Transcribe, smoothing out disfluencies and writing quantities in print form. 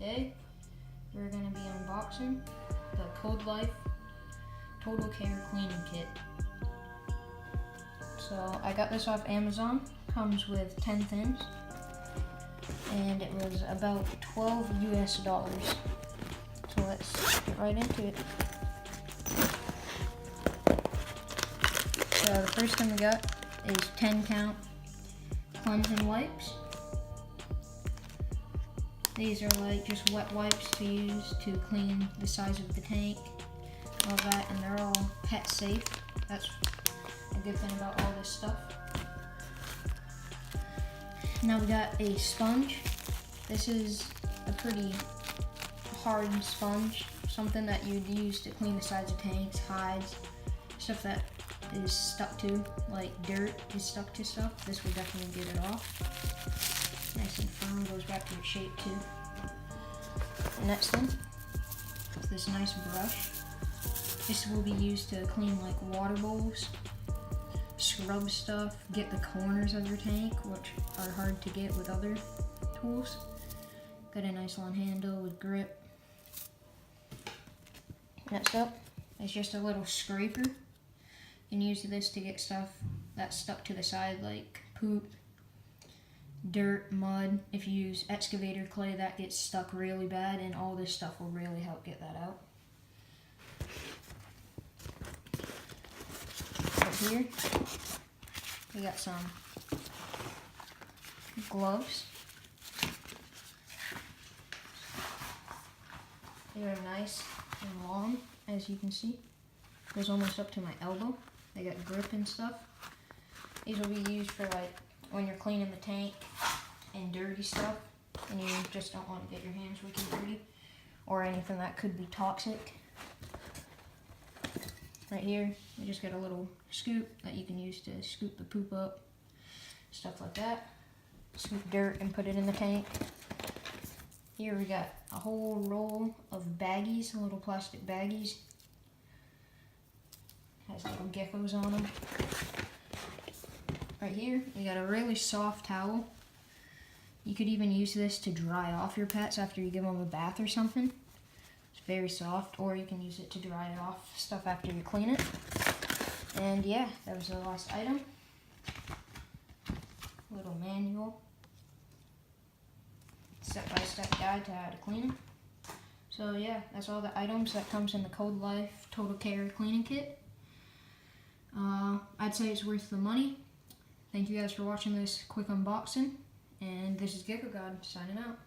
today we're going to be unboxing the Code Life Total Care Cleaning Kit. So I got this off Amazon, comes with 10 things, and it was about $12 US. So let's get right into it. So the first thing we got is 10 count cleansing wipes. These are like just wet wipes to use to clean the sides of the tank, all that, and they're all pet safe. That's a good thing about all this stuff. Now we got a sponge. This is a pretty hard sponge, something that you'd use to clean the sides of tanks, hides, stuff that is stuck to, like dirt is stuck to stuff. This will definitely get it off. Nice and firm, goes back to its shape too. The next thing is this nice brush. This will be used to clean like water bowls, scrub stuff, get the corners of your tank, which are hard to get with other tools. Got a nice long handle with grip. Next up is just a little scraper. You can use this to get stuff that's stuck to the side like poop, dirt, mud. If you use excavator clay, that gets stuck really bad, and all this stuff will really help get that out. Right here, we got some gloves. They are nice and long, as you can see. Goes almost up to my elbow. They got grip and stuff. These will be used for like when you're cleaning the tank and dirty stuff, and you just don't want to get your hands wicked dirty or anything that could be toxic. Right here, we just got a little scoop that you can use to scoop the poop up, stuff like that. Scoop dirt and put it in the tank. Here we got a whole roll of baggies, little plastic baggies. Has little geckos on them. Right here, you got a really soft towel. You could even use this to dry off your pets after you give them a bath or something. It's very soft, or you can use it to dry off stuff after you clean it. And yeah, that was the last item. Little manual. Step-by-step guide to how to clean them. So yeah, that's all the items that comes in the Code Life Total Care Cleaning Kit. I'd say it's worth the money. Thank you guys for watching this quick unboxing, and this is Gecko signing out.